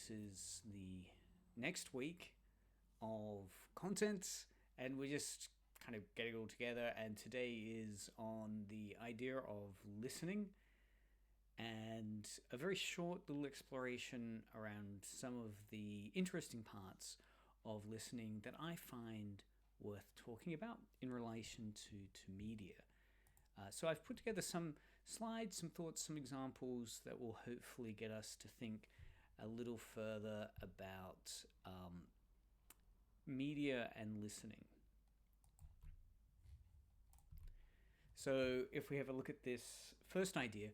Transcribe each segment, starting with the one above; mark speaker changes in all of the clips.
Speaker 1: this is the next week of content, and we're just kind of getting it all together. And today is on the idea of listening and a very short little exploration around some of the interesting parts of listening that I find worth talking about in relation to media. So I've put together some slides, some thoughts, some examples that will hopefully get us to think a little further about media and listening. So if we have a look at this first idea,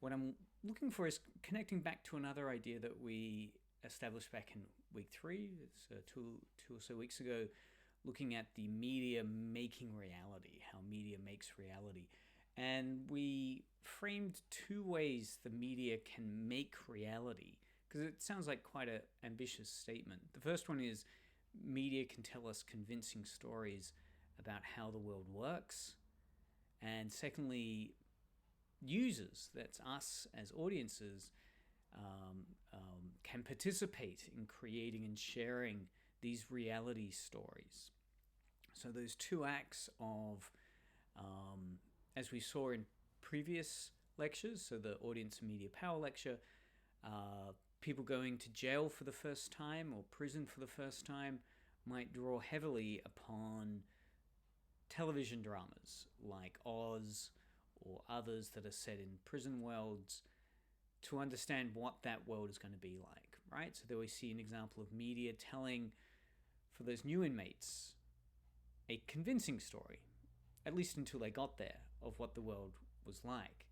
Speaker 1: what I'm looking for is connecting back to another idea that we established back in week 3. It's two or so weeks ago, looking at the media making reality, how media makes reality. And we framed two ways the media can make reality, because it sounds like quite an ambitious statement. The first one is media can tell us convincing stories about how the world works. And secondly, users, that's us as audiences, can participate in creating and sharing these reality stories. So those two acts of, as we saw in previous lectures, so the Audience Media Power lecture, people going to jail for the first time or prison for the first time might draw heavily upon television dramas like Oz or others that are set in prison worlds to understand what that world is going to be like, right? So there we see an example of media telling, for those new inmates, a convincing story, at least until they got there, of what the world was like.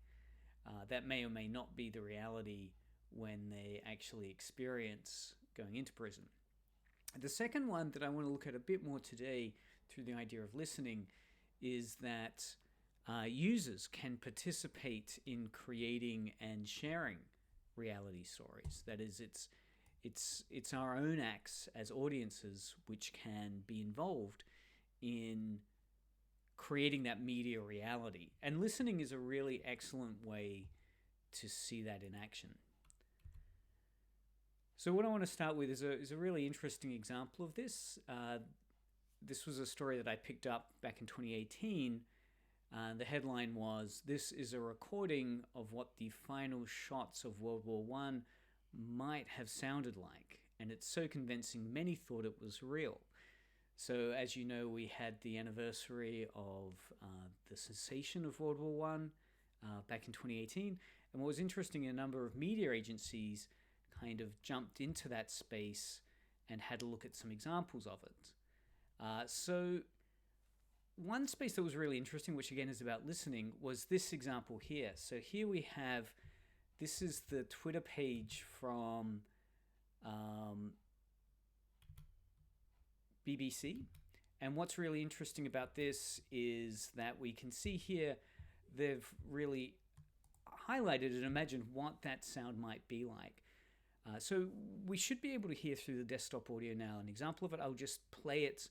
Speaker 1: That may or may not be the reality when they actually experience going into prison. The second one that I want to look at a bit more today through the idea of listening is that users can participate in creating and sharing reality stories. That is, it's our own acts as audiences which can be involved in creating that media reality. And listening is a really excellent way to see that in action. So what I want to start with is a really interesting example of this. This was a story that I picked up back in 2018. The headline was, "This is a recording of what the final shots of World War I might have sounded like. And it's so convincing, many thought it was real." So as you know, we had the anniversary of the cessation of World War I back in 2018. And what was interesting, a number of media agencies kind of jumped into that space and had a look at some examples of it. So one space that was really interesting, which again is about listening, was this example here. So here we have, this is the Twitter page from BBC. And what's really interesting about this is that we can see here, they've really highlighted and imagined what that sound might be like. So we should be able to hear through the desktop audio now. An example of it, I'll just play it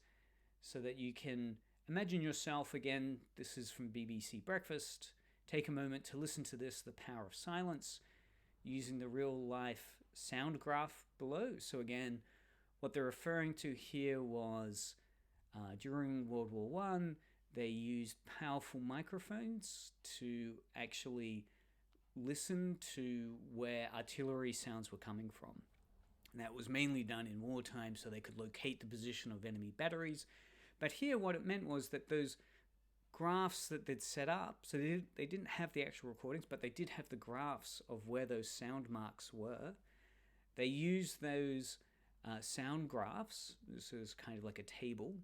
Speaker 1: so that you can imagine yourself, again, this is from BBC Breakfast. Take a moment to listen to this, The Power of Silence, using the real life sound graph below. So again, what they're referring to here was during World War I, they used powerful microphones to actually listen to where artillery sounds were coming from. And that was mainly done in wartime so they could locate the position of enemy batteries. But here what it meant was that those graphs that they'd set up, so they didn't have the actual recordings, but they did have the graphs of where those sound marks were. They used those sound graphs, this is kind of like a table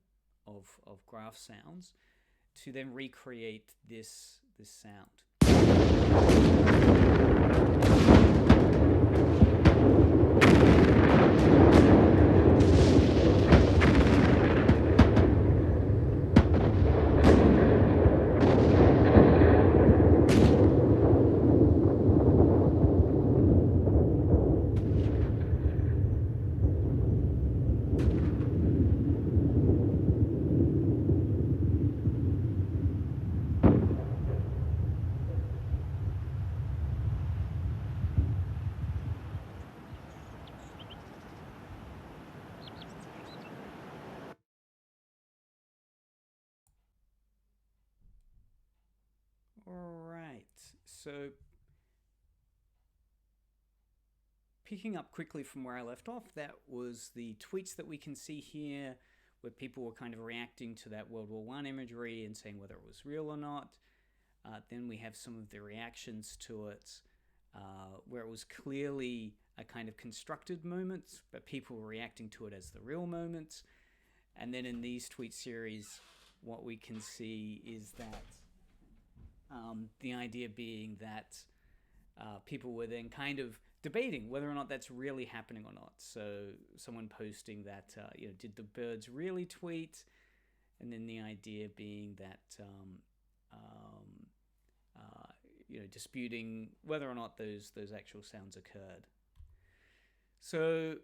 Speaker 1: of graph sounds, to then recreate this sound. All right. So picking up quickly from where I left off, that was the tweets that we can see here where people were kind of reacting to that World War I imagery and saying whether it was real or not. Then we have some of the reactions to it where it was clearly a kind of constructed moment, but people were reacting to it as the real moment. And then in these tweet series, what we can see is that the idea being that people were then kind of debating whether or not that's really happening or not. So someone posting that, did the birds really tweet? And then the idea being that, disputing whether or not those actual sounds occurred. So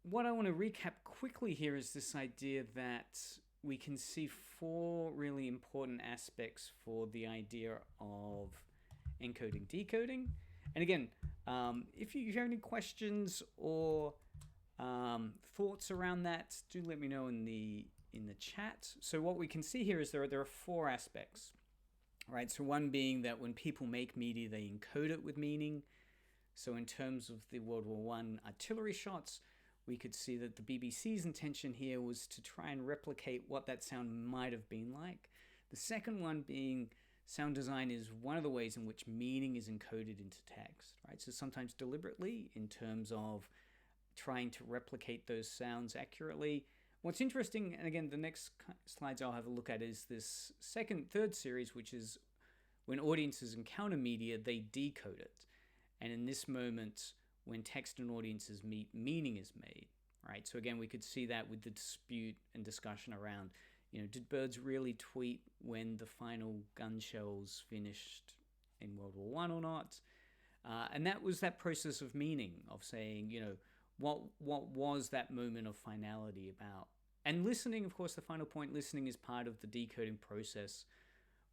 Speaker 1: what I want to recap quickly here is this idea that we can see four really important aspects for the idea of encoding, decoding. And again, if you have any questions or thoughts around that, do let me know in the chat. So what we can see here is there are four aspects, right? So one being that when people make media, they encode it with meaning. So in terms of the World War I artillery shots, we could see that the BBC's intention here was to try and replicate what that sound might have been like. The second one being sound design is one of the ways in which meaning is encoded into text, right? So sometimes deliberately in terms of trying to replicate those sounds accurately. What's interesting, and again, the next slides I'll have a look at, is this third series, which is when audiences encounter media, they decode it. And in this moment, when text and audiences meet, meaning is made, right? So again, we could see that with the dispute and discussion around, did birds really tweet when the final gun shells finished in World War I or not? And that was that process of meaning, of saying, what was that moment of finality about? And listening, of course, the final point, listening is part of the decoding process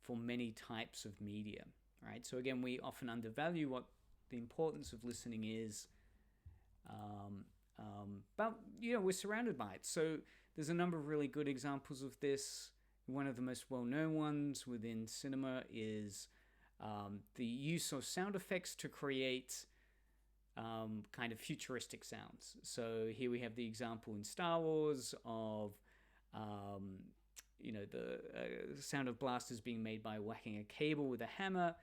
Speaker 1: for many types of media, right? So again, we often undervalue what the importance of listening is, but we're surrounded by it. So there's a number of really good examples of this. One of the most well-known ones within cinema is the use of sound effects to create kind of futuristic sounds. So here we have the example in Star Wars of the sound of blasters being made by whacking a cable with a hammer.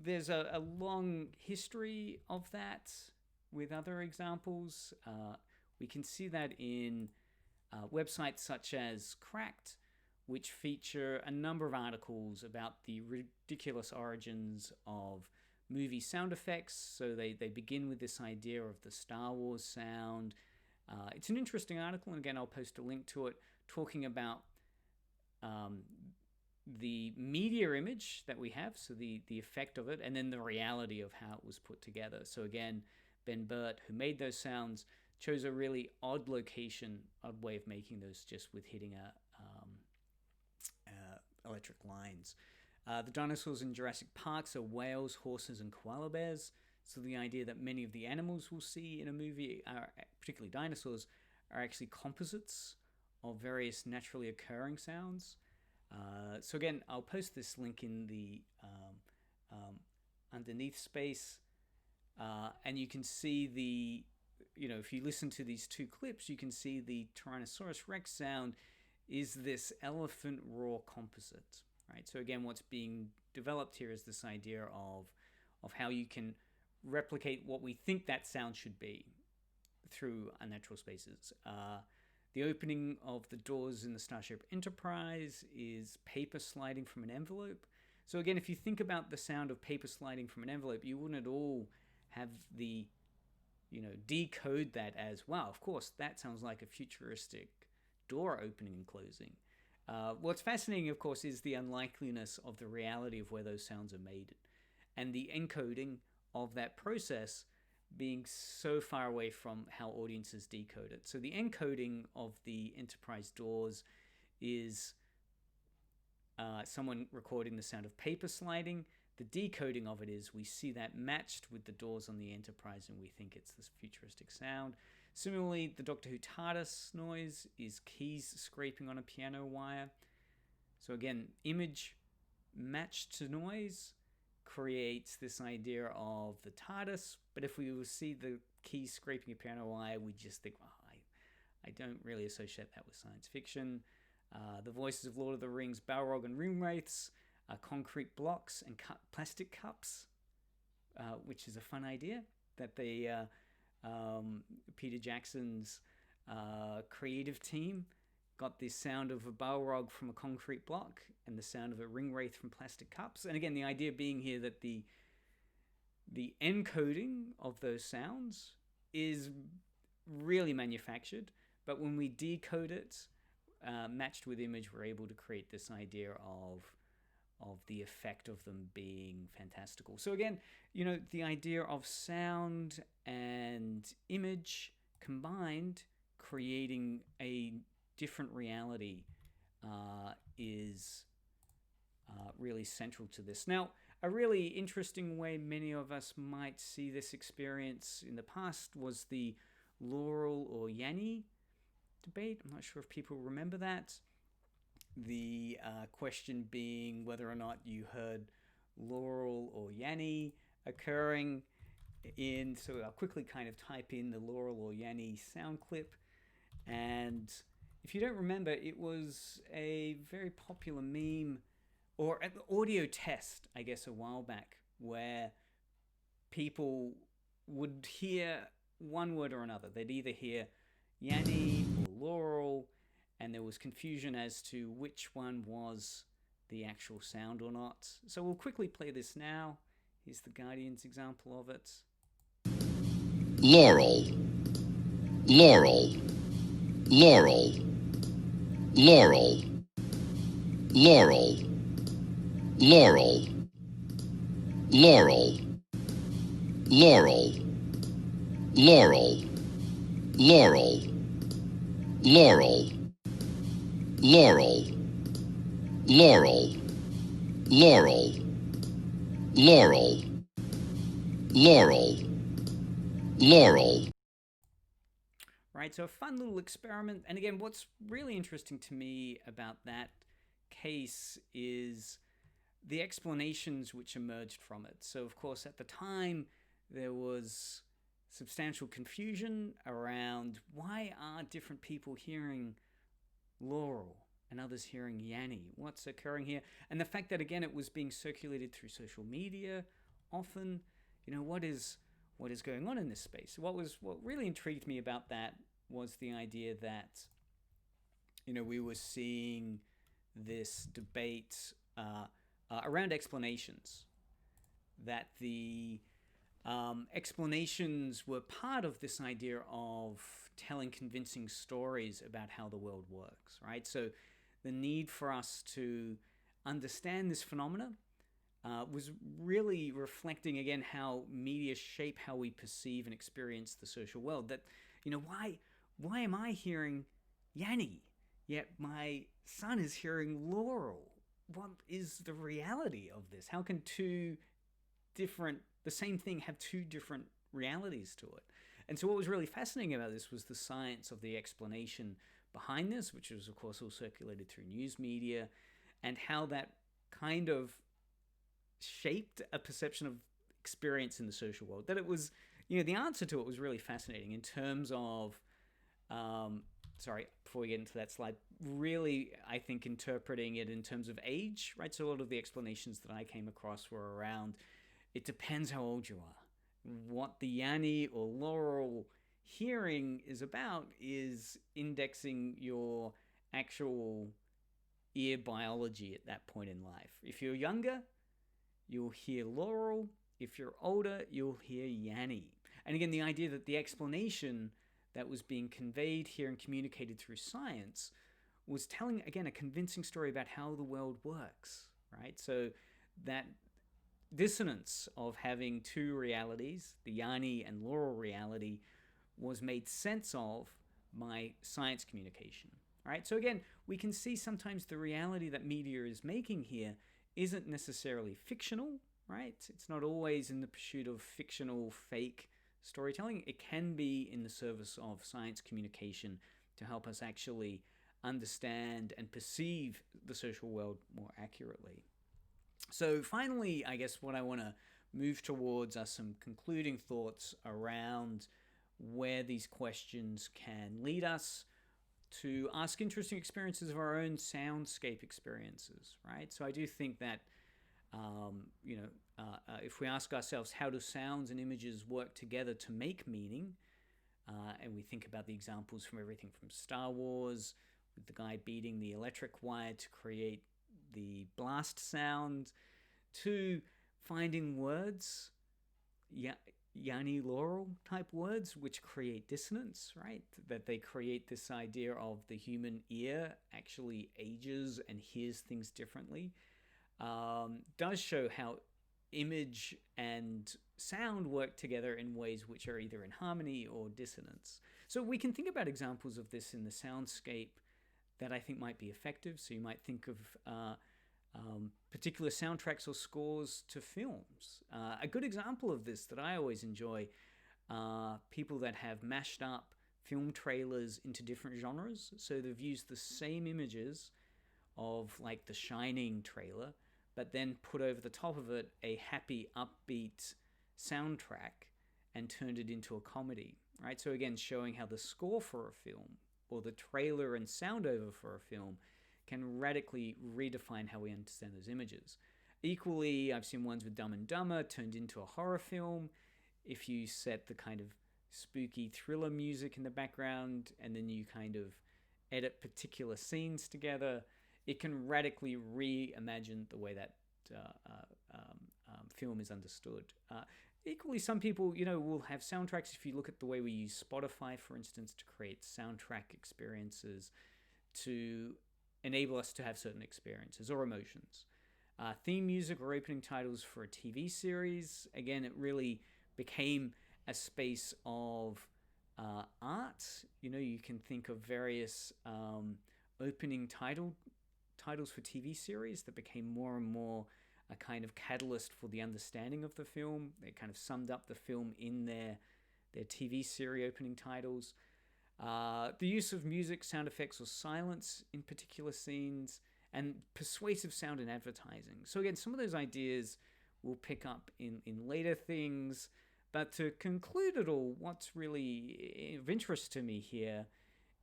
Speaker 1: There's a long history of that with other examples. We can see that in websites such as Cracked, which feature a number of articles about the ridiculous origins of movie sound effects. So they begin with this idea of the Star Wars sound. It's an interesting article, and again, I'll post a link to it, talking about the media image that we have, so the effect of it, and then the reality of how it was put together. So again, Ben Burt, who made those sounds, chose a really odd location, odd way of making those, just with hitting electric lines. The dinosaurs in Jurassic Park are whales, horses, and koala bears. So the idea that many of the animals we'll see in a movie, particularly dinosaurs, are actually composites of various naturally occurring sounds. So again, I'll post this link in the underneath space, and you can see if you listen to these two clips, you can see the Tyrannosaurus Rex sound is this elephant roar composite, right? So again, what's being developed here is this idea of how you can replicate what we think that sound should be through unnatural spaces. The opening of the doors in the Starship Enterprise is paper sliding from an envelope. So again, if you think about the sound of paper sliding from an envelope, you wouldn't at all have the, decode that as, wow, of course, that sounds like a futuristic door opening and closing. What's fascinating, of course, is the unlikeliness of the reality of where those sounds are made, and the encoding of that process being so far away from how audiences decode it. So the encoding of the Enterprise doors is someone recording the sound of paper sliding. The decoding of it is we see that matched with the doors on the Enterprise, and we think it's this futuristic sound. Similarly, the Doctor Who TARDIS noise is keys scraping on a piano wire. So again, image match to noise creates this idea of the TARDIS, but if we see the keys scraping a piano wire, we just think, oh, I don't really associate that with science fiction. The voices of Lord of the Rings, Balrog and Ringwraiths, concrete blocks and plastic cups, which is a fun idea that Peter Jackson's creative team got the sound of a Balrog from a concrete block and the sound of a Ringwraith from plastic cups. And again, the idea being here that the encoding of those sounds is really manufactured, but when we decode it, matched with image, we're able to create this idea of the effect of them being fantastical. So again, the idea of sound and image combined, creating a different reality is really central to this. Now, a really interesting way many of us might see this experience in the past was the Laural or Yanny debate. I'm not sure if people remember that. The question being whether or not you heard Laural or Yanny occurring in, so I'll quickly kind of type in the Laural or Yanny sound clip. And if you don't remember, it was a very popular meme or an audio test, I guess, a while back, where people would hear one word or another. They'd either hear Yanny or Laural, and there was confusion as to which one was the actual sound or not. So we'll quickly play this now. Here's the Guardian's example of it.
Speaker 2: Laural, Laural, Laural, Laural, Laural, Laural, Laural, Laural, Laural, Laural, Laural, Laural, Laural, Laural, Laural, Laural, Laural.
Speaker 1: Right, so a fun little experiment. And again, what's really interesting to me about that case is the explanations which emerged from it. So, of course, at the time, there was substantial confusion around why are different people hearing Laural and others hearing Yanny? What's occurring here? And the fact that, again, it was being circulated through social media often, what is going on in this space? What really intrigued me about that was the idea that, we were seeing this debate around explanations, that the explanations were part of this idea of telling convincing stories about how the world works, right? So the need for us to understand this phenomena was really reflecting, again, how media shape how we perceive and experience the social world. That, why am I hearing Yanny, yet my son is hearing Laural? What is the reality of this? How can the same thing have two different realities to it? And so what was really fascinating about this was the science of the explanation behind this, which was, of course, all circulated through news media, and how that kind of shaped a perception of experience in the social world. That it was, the answer to it was really fascinating in terms of, before we get into that slide, really, I think, interpreting it in terms of age, right? So a lot of the explanations that I came across were around, it depends how old you are. What the Yanny or Laural hearing is about is indexing your actual ear biology at that point in life. If you're younger, you'll hear Laural. If you're older, you'll hear Yanny. And again, the idea that the explanation that was being conveyed here and communicated through science was telling, again, a convincing story about how the world works, right? So that dissonance of having two realities, the Yanny and Laural reality, was made sense of by science communication, right? So again, we can see sometimes the reality that media is making here isn't necessarily fictional, right? It's not always in the pursuit of fictional, fake storytelling. It can be in the service of science communication to help us actually understand and perceive the social world more accurately. So finally, I guess what I want to move towards are some concluding thoughts around where these questions can lead us to ask interesting experiences of our own soundscape experiences, right? So I do think that, if we ask ourselves, how do sounds and images work together to make meaning? And we think about the examples from everything from Star Wars, with the guy beating the electric wire to create the blast sound, to finding words, Yanny Laural type words, which create dissonance, right? That they create this idea of the human ear actually ages and hears things differently. Does show how image and sound work together in ways which are either in harmony or dissonance. So we can think about examples of this in the soundscape that I think might be effective. So you might think of particular soundtracks or scores to films. A good example of this that I always enjoy are people that have mashed up film trailers into different genres. So they've used the same images of like the Shining trailer, but then put over the top of it a happy, upbeat soundtrack and turned it into a comedy, right? So again, showing how the score for a film or the trailer and sound over for a film can radically redefine how we understand those images. Equally, I've seen ones with Dumb and Dumber turned into a horror film. If you set the kind of spooky thriller music in the background and then you kind of edit particular scenes together, it can radically reimagine the way that film is understood. Equally, some people, will have soundtracks. If you look at the way we use Spotify, for instance, to create soundtrack experiences to enable us to have certain experiences or emotions. Theme music or opening titles for a TV series, again, it really became a space of art. You can think of various opening titles for TV series that became more and more a kind of catalyst for the understanding of the film. They kind of summed up the film in their TV series opening titles. The use of music, sound effects, or silence in particular scenes, and persuasive sound in advertising. So again, some of those ideas we'll pick up in later things. But to conclude it all, what's really of interest to me here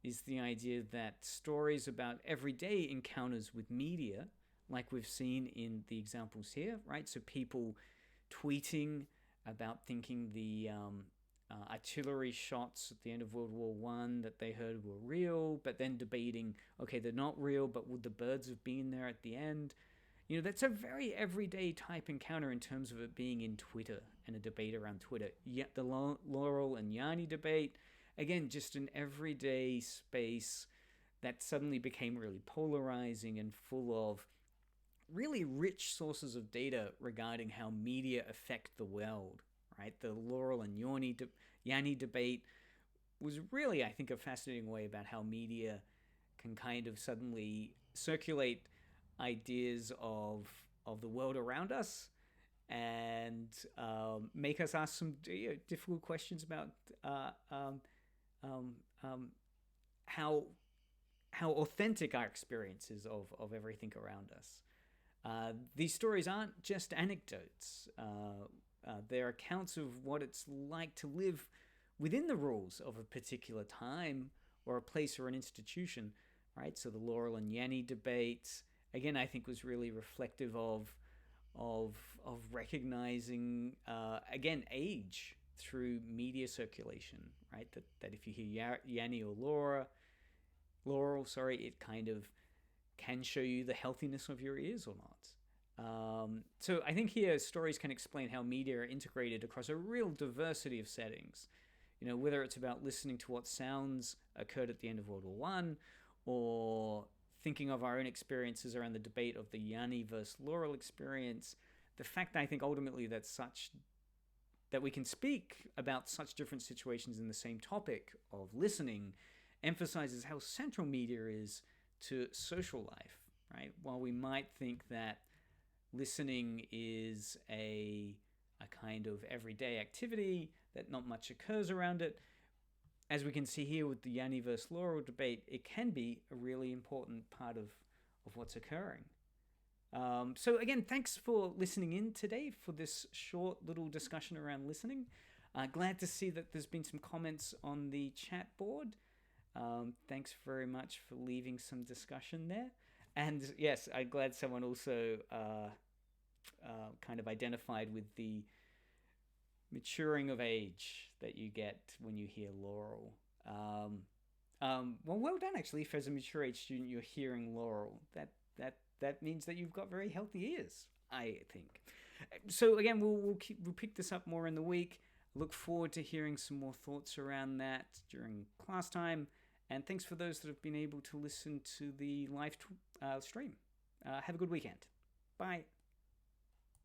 Speaker 1: is the idea that stories about everyday encounters with media, like we've seen in the examples here, right? So people tweeting about thinking the artillery shots at the end of World War I that they heard were real, but then debating, okay, they're not real, but would the birds have been there at the end? That's a very everyday type encounter in terms of it being in Twitter and a debate around Twitter. Yet the Laural and Yanny debate, again, just an everyday space that suddenly became really polarizing and full of really rich sources of data regarding how media affect the world, right? The Laural and Yanny debate was really, I think, a fascinating way about how media can kind of suddenly circulate ideas of the world around us and make us ask some difficult questions about how authentic our experience is of everything around us. These stories aren't just anecdotes. They're accounts of what it's like to live within the rules of a particular time or a place or an institution, right? So the Laural and Yanny debate, again, I think was really reflective of recognizing, again, age through media circulation, right? That if you hear Yanny or Laural, it kind of can show you the healthiness of your ears or not. So I think here stories can explain how media are integrated across a real diversity of settings. Whether it's about listening to what sounds occurred at the end of World War I, or thinking of our own experiences around the debate of the Yanny versus Laural experience, the fact I think ultimately that we can speak about such different situations in the same topic of listening emphasizes how central media is to social life, right? While we might think that listening is a kind of everyday activity, that not much occurs around it, as we can see here with the Yanny versus Laural debate, it can be a really important part of what's occurring. So again, thanks for listening in today for this short little discussion around listening. Glad to see that there's been some comments on the chat board. Thanks very much for leaving some discussion there. And yes, I'm glad someone also kind of identified with the maturing of age that you get when you hear Laural. Well done actually. If as a mature age student you're hearing Laural, that means that you've got very healthy ears, I think. So again, we'll pick this up more in the week. Look forward to hearing some more thoughts around that during class time. And thanks for those that have been able to listen to the live stream. Have a good weekend. Bye.